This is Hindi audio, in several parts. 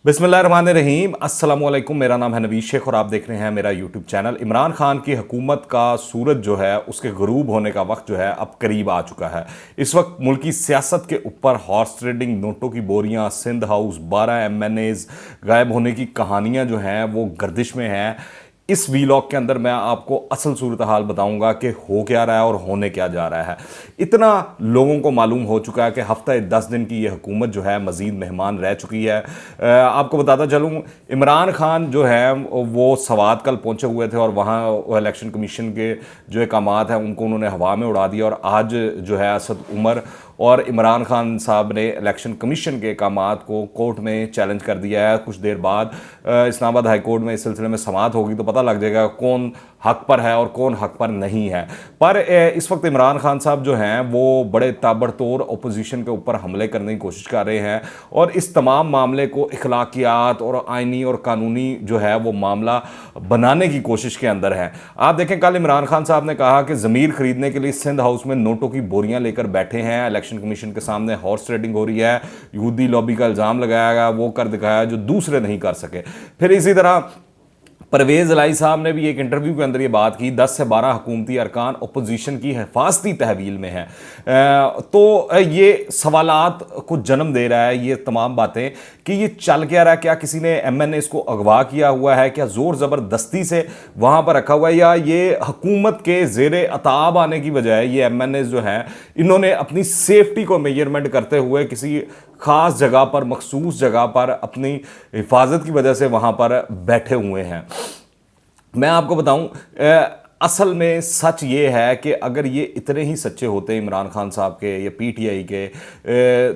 बिस्मिल्लाहिर्रहमानिर्रहीम अस्सलामुअलैकुम। मेरा नाम है नवीद शेख और आप देख रहे हैं मेरा यूट्यूब चैनल। इमरान खान की हुकूमत का सूरज जो है उसके गरूब होने का वक्त जो है अब करीब आ चुका है। इस वक्त मुल्की सियासत के ऊपर हॉर्स ट्रेडिंग, नोटों की बोरियां, सिंध हाउस, 12 MNAs गायब होने की कहानियां जो हैं वो गर्दिश में हैं। इस वीलॉग के अंदर मैं आपको असल सूरत हाल बताऊंगा कि हो क्या रहा है और होने क्या जा रहा है। इतना लोगों को मालूम हो चुका है कि हफ्ता 10 दिन की ये हुकूमत जो है मज़ीद मेहमान रह चुकी है। आपको बताता चलूँ, इमरान खान जो है वो सवात कल पहुंचे हुए थे और वहाँ इलेक्शन कमीशन के जो अहकामात हैं उनको उन्होंने हवा में उड़ा दिया। और आज जो है असद उमर और इमरान खान साहब ने इलेक्शन कमीशन के अहकामात को कोर्ट में चैलेंज कर दिया है। कुछ देर बाद इस्लामाबाद हाई कोर्ट में इस सिलसिले में समाअत होगी तो पता लग जाएगा कौन हक पर है और कौन हक पर नहीं है। पर इस वक्त इमरान खान साहब जो हैं वो बड़े ताबड़तोड़ अपोजिशन के ऊपर हमले करने की कोशिश कर रहे हैं और इस तमाम मामले को इखलाकियात और आइनी और कानूनी जो है वो मामला बनाने की कोशिश के अंदर है। आप देखें, कल इमरान खान साहब ने कहा कि ज़मीर खरीदने के लिए सिंध हाउस में नोटों की बोरियां लेकर बैठे हैं। इलेक्शन कमीशन के सामने हॉर्स ट्रेडिंग हो रही है, यहूदी लॉबी का इल्ज़ाम लगाया गया, वो कर दिखाया जो दूसरे नहीं कर सके। फिर इसी तरह परवेज़ इलाही साहब ने भी एक इंटरव्यू के अंदर ये बात की, 10 से 12 हुकूमती अरकान अपोजिशन की हिफाजती तहवील में है। तो ये सवालात को जन्म दे रहा है ये तमाम बातें कि ये चल क्या रहा है। क्या किसी ने MNAs को अगवा किया हुआ है? क्या ज़ोर ज़बरदस्ती से वहाँ पर रखा हुआ है? या ये हुकूमत के ज़ेरे अताब आने की बजाय ये MNAs जो हैं इन्होंने अपनी सेफ्टी को मेजरमेंट करते हुए किसी ख़ास जगह पर, मखसूस जगह पर अपनी हिफाजत की वजह से वहाँ पर बैठे हुए हैं? मैं आपको बताऊं, असल में सच ये है कि अगर ये इतने ही सच्चे होते इमरान खान साहब के या PTI के,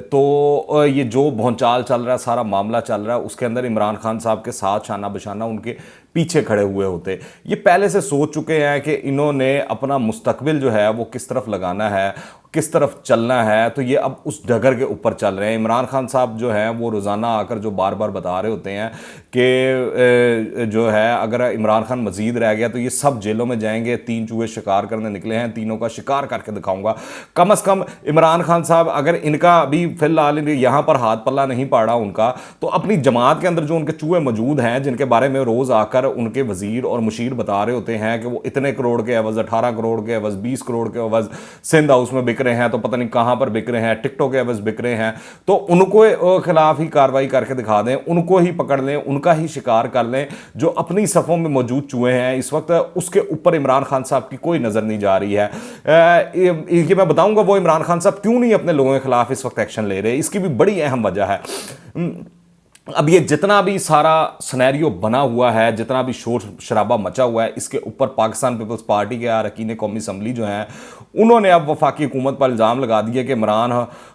तो ये जो भौचाल चल रहा है, सारा मामला चल रहा है, उसके अंदर इमरान खान साहब के साथ शाना बशाना उनके पीछे खड़े हुए होते। ये पहले से सोच चुके हैं कि इन्होंने अपना मुस्तकबिल जो है वो किस तरफ लगाना है, किस तरफ चलना है, तो ये अब उस डगर के ऊपर चल रहे हैं। इमरान खान साहब जो हैं वो रोज़ाना आकर जो बार बार बता रहे होते हैं कि जो है अगर इमरान खान मजीद रह गया तो ये सब जेलों में जाएंगे, 3 चूहे शिकार करने निकले हैं, तीनों का शिकार करके दिखाऊंगा। कम अज़ कम इमरान खान साहब अगर इनका अभी फिलहाल यहाँ पर हाथ पल्ला नहीं पड़ा उनका, तो अपनी जमात के अंदर जो उनके चूहे मौजूद हैं जिनके बारे में रोज़ आकर उनके वजीर और मुशीर बता रहे होते हैं कि वो इतने करोड़ के एवज़, 18 करोड़ के एवज़, 20 करोड़ के एवज़ सिंध हाउस में बिक रहे हैं, तो पता नहीं कहां पर बिक रहे हैं, टिकटोक के एवज़ बिक रहे हैं, तो उनको खिलाफ ही कार्रवाई करके दिखा दें, उनको ही पकड़ लें, उनका ही शिकार कर लें। जो अपनी सफ़ों में मौजूद चूहे हैं इस वक्त, उसके ऊपर इमरान खान साहब की कोई नज़र नहीं जा रही है। ये मैं बताऊंगा वो इमरान खान साहब क्यों नहीं अपने लोगों के खिलाफ इस वक्त एक्शन ले रहे, इसकी भी बड़ी अहम वजह है। अब ये जितना भी सारा सिनेरियो बना हुआ है, जितना भी शोर शराबा मचा हुआ है, इसके ऊपर पाकिस्तान पीपल्स पार्टी के अरकान कौमी असम्बली जो हैं उन्होंने अब वफाकी हुकूमत पर इल्ज़ाम लगा दिया कि इमरान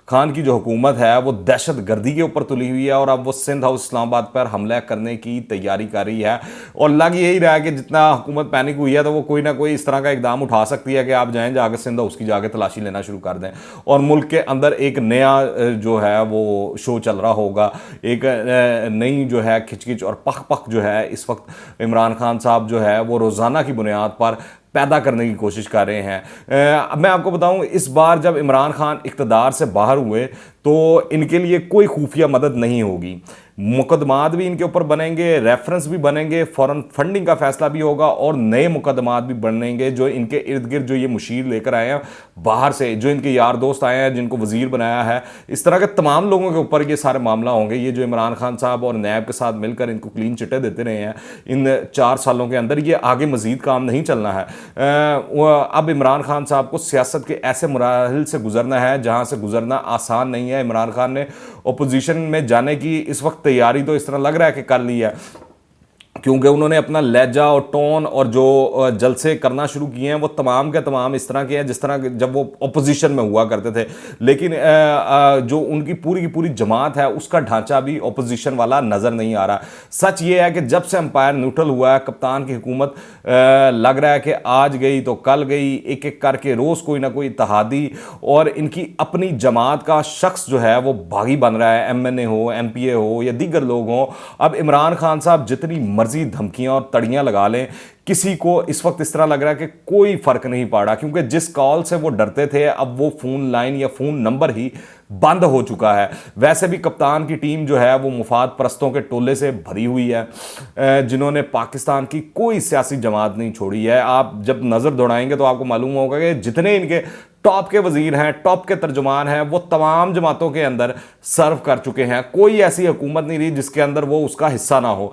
खान की जो हुकूमत है वो दहशत गर्दी के ऊपर तुली हुई है और अब वो सिंध हाउस इस्लामाबाद पर हमला करने की तैयारी कर रही है। और लग यही रहा है कि जितना हुकूमत पैनिक हुई है तो वो कोई ना कोई इस तरह का इकदाम उठा सकती है कि आप जाएँ जाकर सिंध हाउस की जाके तलाशी लेना शुरू कर दें और मुल्क के अंदर एक नया जो है वो शो चल रहा होगा। एक नई जो है खिचखिच और पख पख जो है इस वक्त इमरान खान साहब जो है वो रोज़ाना की बुनियाद पर पैदा करने की कोशिश कर रहे हैं। अब मैं आपको बताऊं, इस बार जब इमरान खान इक़्तिदार से बाहर हुए तो इनके लिए कोई खुफिया मदद नहीं होगी। मुकदमात भी इनके ऊपर बनेंगे, रेफरेंस भी बनेंगे, फॉरेन फंडिंग का फैसला भी होगा और नए मुकदमात भी बनेंगे जो इनके इर्द गिर्द जो ये मुशीर लेकर आए हैं बाहर से, जो इनके यार दोस्त आए हैं, जिनको वजीर बनाया है, इस तरह के तमाम लोगों के ऊपर ये सारे मामला होंगे। ये जो इमरान खान साहब और नैब के साथ मिलकर इनको क्लीन चिटे देते रहे हैं इन 4 सालों के अंदर, ये आगे मजीद काम नहीं चलना है। अब इमरान खान साहब को सियासत के ऐसे मराहिल से गुजरना है जहाँ से गुजरना आसान नहीं है। इमरान खान ने अपोजिशन में जाने की इस वक्त तैयारी तो इस तरह लग रहा है कि कर ली है, क्योंकि उन्होंने अपना लहजा और टोन और जो जलसे करना शुरू किए हैं वो तमाम के तमाम इस तरह के हैं जिस तरह जब वो अपोजिशन में हुआ करते थे। लेकिन जो उनकी पूरी की पूरी जमात है उसका ढांचा भी अपोजिशन वाला नज़र नहीं आ रहा। सच ये है कि जब से अंपायर न्यूट्रल हुआ है, कप्तान की हुकूमत लग रहा है कि आज गई तो कल गई, एक एक करके रोज़ कोई ना कोई इत्तेहादी और इनकी अपनी जमात का शख्स जो है वो बागी बन रहा है, MNA हो, MPA हो या दीगर लोग हों। अब इमरान खान साहब जितनी मर्जी मर्जी धमकियां और तड़ियां लगा लें, किसी को इस वक्त इस तरह लग रहा है कि कोई फर्क नहीं पड़ा, क्योंकि जिस कॉल से वो डरते थे अब वो फोन लाइन या फोन नंबर ही बंद हो चुका है। वैसे भी कप्तान की टीम जो है वो मुफाद परस्तों के टोले से भरी हुई है, जिन्होंने पाकिस्तान की कोई सियासी जमात नहीं छोड़ी है। आप जब नज़र दौड़ाएंगे तो आपको मालूम होगा कि जितने इनके टॉप के वजीर हैं, टॉप के तर्जुमान हैं, वो तमाम जमातों के अंदर सर्व कर चुके हैं। कोई ऐसी हुकूमत नहीं रही जिसके अंदर वो उसका हिस्सा ना हो।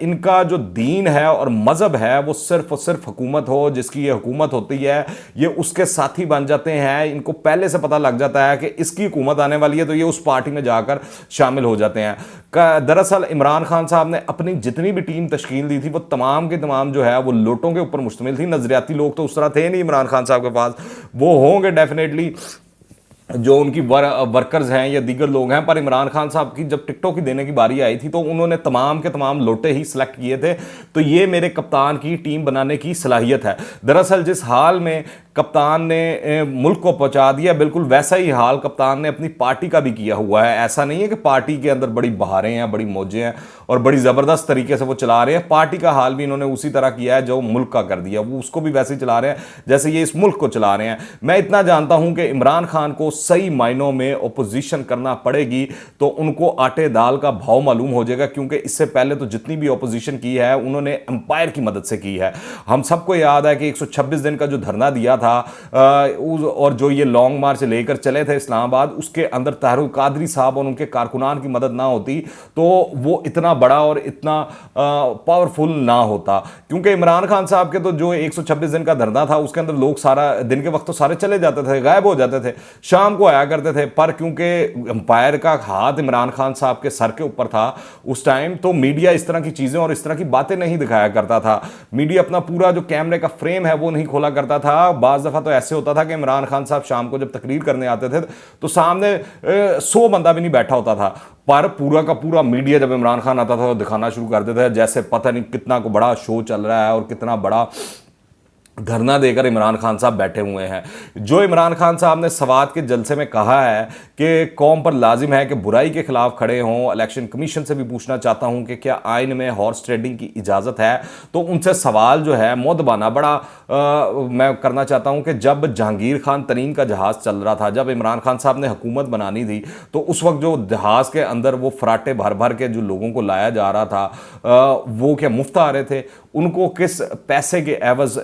इनका जो दीन है और मज़हब है वो सिर्फ और सिर्फ हुकूमत हो, जिसकी ये हुकूमत होती है ये उसके साथी बन जाते हैं। इनको पहले से पता लग जाता है कि इसकी हुकूमत आने वाली है तो ये उस पार्टी में जाकर शामिल हो जाते हैं। दरअसल इमरान खान साहब ने अपनी जितनी भी टीम तश्कील दी थी वो तमाम के तमाम जो है वो लोटों के ऊपर मुश्तमिल थी। नजरियाती लोग तो उस तरह थे नहीं इमरान खान साहब के पास, वो होंगे डेफिनेटली जो उनकी वर्कर्स हैं या दीगर लोग हैं, पर इमरान खान साहब की जब टिकटों की देने की बारी आई थी तो उन्होंने तमाम के तमाम लोटे ही सिलेक्ट किए थे। तो ये मेरे कप्तान की टीम बनाने की सलाहियत है। दरअसल जिस हाल में कप्तान ने मुल्क को पहुंचा दिया, बिल्कुल वैसा ही हाल कप्तान ने अपनी पार्टी का भी किया हुआ है। ऐसा नहीं है कि पार्टी के अंदर बड़ी बहारें हैं, बड़ी मौजें हैं और बड़ी ज़बरदस्त तरीके से वो चला रहे हैं। पार्टी का हाल भी इन्होंने उसी तरह किया है जो मुल्क का कर दिया, वो उसको भी वैसे ही चला रहे हैं जैसे ये इस मुल्क को चला रहे हैं। मैं इतना जानता हूं कि इमरान खान को सही मायनों में ओपोजिशन करना पड़ेगी तो उनको आटे दाल का भाव मालूम हो जाएगा, क्योंकि इससे पहले तो जितनी भी ओपोजिशन की है उन्होंने एम्पायर की मदद से की है। हम सबको याद है कि 126 दिन का जो धरना दिया था और जो ये लॉन्ग मार्च लेकर चले थे इस्लामाबाद, उसके अंदर तारुल कादरी साहब और उनके कारकुनान की मदद ना होती तो वो इतना बड़ा और इतना पावरफुल ना होता। क्योंकि इमरान खान साहब के तो जो 126 दिन का धरना था उसके अंदर लोग सारा दिन के वक्त तो सारे चले जाते थे, गायब हो जाते थे, शाम को आया करते थे। पर क्योंकि एम्पायर का हाथ इमरान खान साहब के सर के ऊपर था उस टाइम, तो मीडिया इस तरह की चीजें और इस तरह की बातें नहीं दिखाया करता था। मीडिया अपना पूरा जो कैमरे का फ्रेम है वो नहीं खोला करता था। बाज दफा तो ऐसे होता था कि इमरान खान साहब शाम को जब तकरीर करने आते थे तो सामने 100 बंदा भी नहीं बैठा होता था, पर पूरा का पूरा मीडिया जब इमरान खान आता था तो दिखाना शुरू कर देते थे जैसे पता नहीं कितना को बड़ा शो चल रहा है और कितना बड़ा धरना देकर इमरान खान साहब बैठे हुए हैं। जो इमरान खान साहब ने सवात के जलसे में कहा है कि कौम पर लाजिम है कि बुराई के खिलाफ खड़े हों। इलेक्शन कमीशन से भी पूछना चाहता हूं कि क्या आइन में हॉर्स ट्रेडिंग की इजाज़त है, तो उनसे सवाल जो है मोदबाना बड़ा मैं करना चाहता हूं कि जब जहांगीर खान तरीन का जहाज़ चल रहा था, जब इमरान खान साहब ने हुकूमत बनानी थी, तो उस वक्त जो जहाज़ के अंदर वो फराटे भर भर के जो लोगों को लाया जा रहा था वो क्या मुफ्त आ रहे थे? उनको किस पैसे के एवज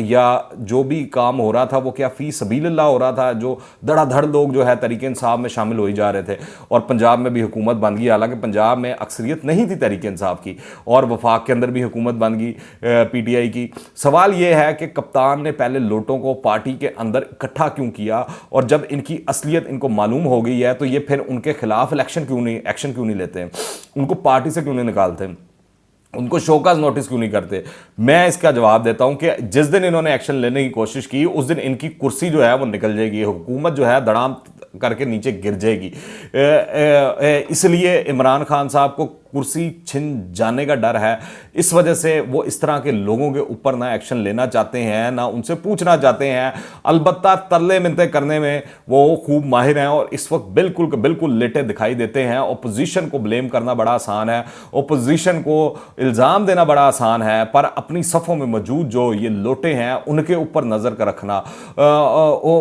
या जो भी काम हो रहा था वो क्या फी सबीलिल्लाह हो रहा था? जो धड़ाधड़ लोग जो है तहरीक इंसाफ में शामिल हो ही जा रहे थे और पंजाब में भी हुकूमत बन गई। हालांकि पंजाब में अक्सरियत नहीं थी तहरीक इंसाफ की और वफाक के अंदर भी हुकूमत बन गई पीटीआई की। सवाल ये है कि कप्तान ने पहले लोटों को पार्टी के अंदर इकट्ठा क्यों किया, और जब इनकी असलियत इनको मालूम हो गई है तो ये फिर उनके खिलाफ एक्शन क्यों नहीं लेते, उनको पार्टी से क्यों नहीं निकालते, उनको शोकाज नोटिस क्यों नहीं करते? मैं इसका जवाब देता हूं कि जिस दिन इन्होंने एक्शन लेने की कोशिश की उस दिन इनकी कुर्सी जो है वो निकल जाएगी, हुकूमत जो है धड़ाम करके नीचे गिर जाएगी। इसलिए इमरान खान साहब को कुर्सी छिन जाने का डर है, इस वजह से वो इस तरह के लोगों के ऊपर ना एक्शन लेना चाहते हैं ना उनसे पूछना चाहते हैं। अलबत्ता तरले मिन्नतें करने में वो खूब माहिर हैं और इस वक्त बिल्कुल लेटे दिखाई देते हैं। ओपोजिशन को ब्लेम करना बड़ा आसान है, ओपोजिशन को इल्ज़ाम देना बड़ा आसान है, पर अपनी सफ़ों में मौजूद जो ये लोटे हैं उनके ऊपर नज़र का रखना,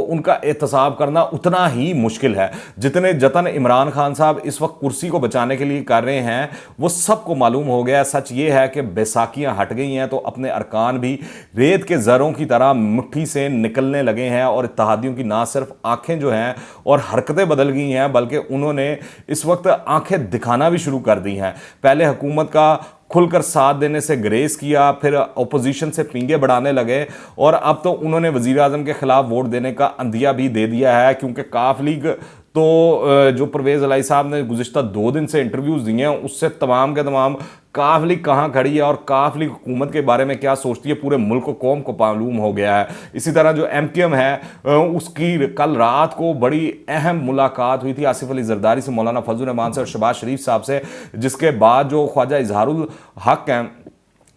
उनका एहतसाब करना उतना ही मुश्किल है जितने जतन इमरान खान साहब इस वक्त कुर्सी को बचाने के लिए कर रहे हैं वो सबको मालूम हो गया। सच ये है कि बैसाखियां हट गई हैं तो अपने अरकान भी रेत के ज़रों की तरह मुट्ठी से निकलने लगे हैं और इत्तेहादियों की ना सिर्फ आंखें जो हैं और हरकतें बदल गई हैं बल्कि उन्होंने इस वक्त आंखें दिखाना भी शुरू कर दी हैं। पहले हुकूमत का खुलकर साथ देने से ग्रेस किया, फिर ओपोजिशन से पिंगे बढ़ाने लगे और अब तो उन्होंने वज़ीर आज़म के खिलाफ वोट देने का अंदिया भी दे दिया है। क्योंकि काफ लीग तो जो परवेज़ इलाही साहब ने गुज़िश्ता 2 दिन से इंटरव्यूज़ दिए हैं उससे तमाम के तमाम काफ लीग कहाँ खड़ी है और काफ लीग हुकूमत के बारे में क्या सोचती है पूरे मुल्क को कौम को मालूम हो गया है। इसी तरह जो MQM है उसकी कल रात को बड़ी अहम मुलाकात हुई थी आसिफ अली जरदारी से, मौलाना फजल रहमान से और शहबाज शरीफ साहब से, जिसके बाद जो ख्वाजा इजहारुल हक हैं,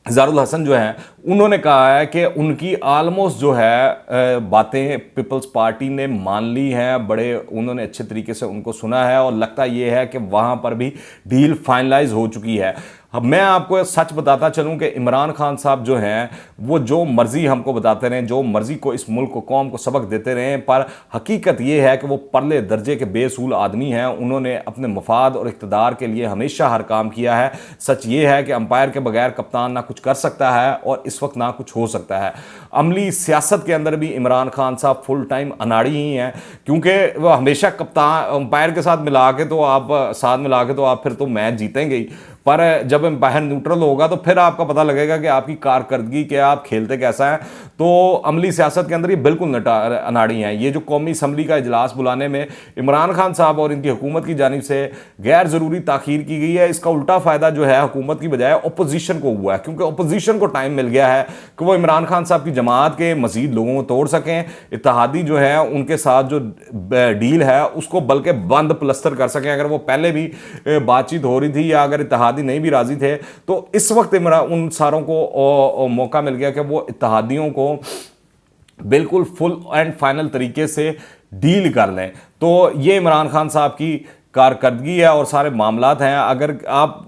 इजहारुल हसन जो हैं, उन्होंने कहा है कि उनकी आलमोस्ट जो है बातें पीपल्स पार्टी ने मान ली हैं, बड़े उन्होंने अच्छे तरीके से उनको सुना है और लगता ये है कि वहाँ पर भी डील फाइनलाइज हो चुकी है। मैं आपको सच बताता चलूं कि इमरान खान साहब जो हैं वो जो मर्जी हमको बताते रहे, जो मर्जी को इस मुल्क को कौम को सबक देते रहे, पर हकीकत ये है कि वो परले दर्जे के बेसूल आदमी हैं। उन्होंने अपने मफाद और इक़्तिदार के लिए हमेशा हर काम किया है। सच ये है कि अंपायर के बगैर कप्तान ना कुछ कर सकता है और इस वक्त ना कुछ हो सकता है। अमली सियासत के अंदर भी इमरान खान साहब फुल टाइम अनाड़ी ही हैं, क्योंकि वो हमेशा कप्तान अंपायर के साथ मिला के तो आप फिर तो मैच जीतेंगे ही, पर जब एम्पायर न्यूट्रल होगा तो फिर आपका पता लगेगा कि आपकी कारकर्दगी क्या, आप खेलते कैसा है। तो अमली सियासत के अंदर ये बिल्कुल अनाड़ी हैं। ये जो कौमी असम्बली का इजलास बुलाने में इमरान खान साहब और इनकी हुकूमत की जानिब से गैर ज़रूरी ताखीर की गई है, इसका उल्टा फ़ायदा जो है हुकूमत की बजाय अपोजिशन को हुआ है, क्योंकि अपोजिशन को टाइम मिल गया है कि वो इमरान खान साहब की जमात के मजीद लोगों को तोड़ सकें, इत्तेहादी जो है उनके साथ जो डील है उसको बल्कि बंद प्लस्तर कर सकें। अगर वो पहले भी बातचीत हो रही थी या अगर इत्तेहादी नहीं भी राजी थे तो इस वक्त उन सारों को मौका मिल गया कि वो इत्तेहादियों को बिल्कुल फुल एंड फाइनल तरीके से डील कर लें। तो ये इमरान खान साहब की कारकर्दगी है और सारे मामलात हैं। अगर आप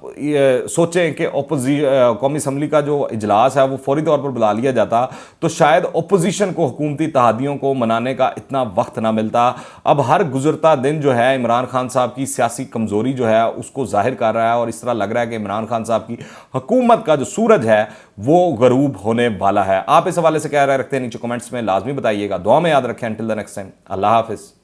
सोचें कि कौमी असम्बली का जो इजलास है वो फौरी तौर पर बुला लिया जाता तो शायद अपोजिशन को हुकूमती इत्तेहादियों को मनाने का इतना वक्त ना मिलता। अब हर गुजरता दिन जो है इमरान खान साहब की सियासी कमज़ोरी जो है उसको जाहिर कर रहा है और इस तरह लग रहा है कि इमरान खान साहब की हुकूमत का जो सूरज है वो गरूब होने वाला है। आप इस हवाले से क्या राय रखते हैं नीचे कमेंट्स में लाजमी बताइएगा। दुआ में याद रखें। अंटिल द नेक्स्ट टाइम, अल्लाह हाफिज़।